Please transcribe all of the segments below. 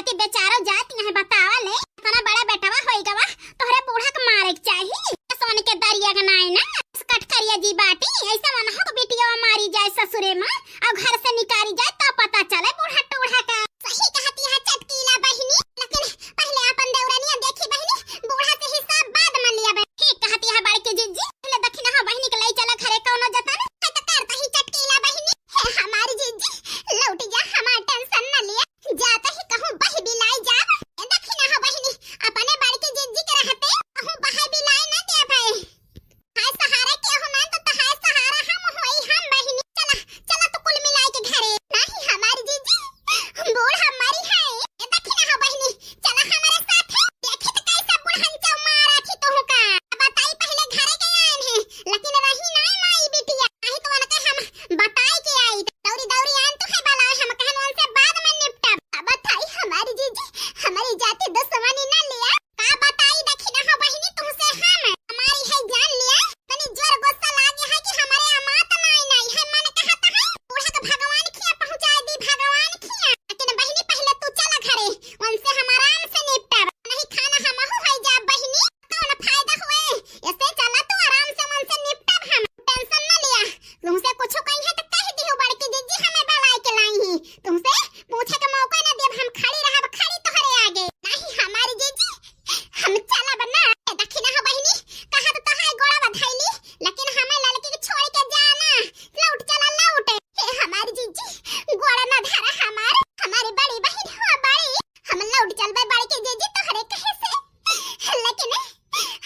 के बेचारो जाती है बतावा ले इतना बड़ा बेटावा होई गवा तोहरे बूढ़ा के मारे के चाहिए सोने के दरिया के नाई ना कट करिया जी बाटी ऐसा मन हो बेटिया मारी जाए ससुरे में और घर से निकाली जाए तो पता चले बूढ़ा टूढ़ा का सही कहती है चटकीला बहिनी लेकिन पहले अपन देवरानिया देखी बहिनी बूढ़ा के हिसाब बाद में लिया ठीक कहती है बड़की जीजी पहले दक्षिणा हो बहिनी के ले चला घरे कौनो जता ना तो करता ही चटकीला बहिनी हमारी जीजी लौट जा हमार टेंशन न लिया जाता ही कहूं बही बिलाई जा दक्षिणा हो बहिनी अपने बड़की जीजी के रहते कहूं बही बिलाई ना दे भाई हाय सहारा के हो ना तो हाय सहारा हम होई हम बहिनी चला चला तो कुल मिलाई के घरे नहीं हमारी जीजी बूढ़ हमारी है दक्षिणा हो बहिनी चला हमारे साथ देखी तो कैसा बुढ़न चौ मारा थी तो का बताई पहले घरे के आए हैं लेकिन रही नहीं माई बिटिया नहीं तो उनके हम बताई के आई दौरी दौरी आन तो है बाला हम कहन उनसे बाद में निपटा बताई हमारी जीजी हमारी जाति दुश्मनी न लिया का बताई दक्षिणा हो बहिनी तुमसे हम हमारी है जान लिया तनी जोर गुस्सा लागे है कि हमारे अमात नहीं है मन कहता है बूढ़ा के भगवान खिया पहुंचा दी भगवान खिया लेकिन बहिनी पहले तू चला घरे उनसे हम आराम से निपटा नहीं खाना हम हो है जा बहिनी कौन फायदा हुए ऐसे चला तू आराम से उनसे निपटा हम टेंशन न लिया तुमसे कुछ कहीं है तो कह दी हो बड़की जीजी हमें बलाई के लाई ही तुमसे पूछे का मौका न देब हम खड़ी रहब खड़ी तोहरे आगे नहीं हमारी जीजी हम चला बना दक्षिणा हो बहिनी कहा तो है गोड़ा बधाईली लेकिन हमें लड़की के छोड़ के जाना लौट चला लौट हे हमारी जीजी गोड़ा न धरा हमारी बड़ी बहन हो बड़ी हम लौट चलबे बड़की जीजी तोहरे कहे से लेकिन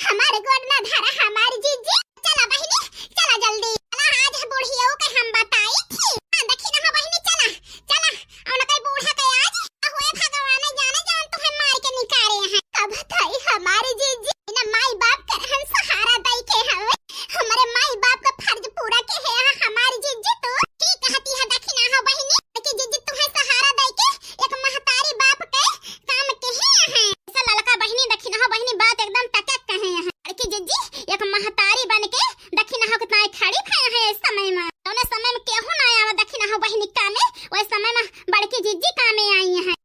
हमारे गोड़ न धरा हमारी जीजी चला बहिनी चला जल्दी चला आज बूढ़ियों के हम बताई थी दक्षिणा हो बहिनी चला चला और कोई बूढ़ा के आज हुए भगवान जाने जान तुम्हें मार के निकाले हैं कब बताई हमारी जीजी ना माई बाप कर हम सहारा दई के हवे हमारे माई बाप का फर्ज पूरा के है हमारी जीजी तो ठीक कहती है दक्षिणा हो बहिनी कि जीजी तुम्हें सहारा दई के एक महतारी बाप के काम के है ऐसा ललका बहिनी दक्षिणा हो बहिनी बात एकदम टकक कहे हैं कि जीजी एक महतारी बन के दक्षिणा हो कितना खड़ी है इस समय में दोनों समय में केहू ना आवा दक्षिणा हो बहिनी कामे ओए समय में बड़की जीजी कामे आई है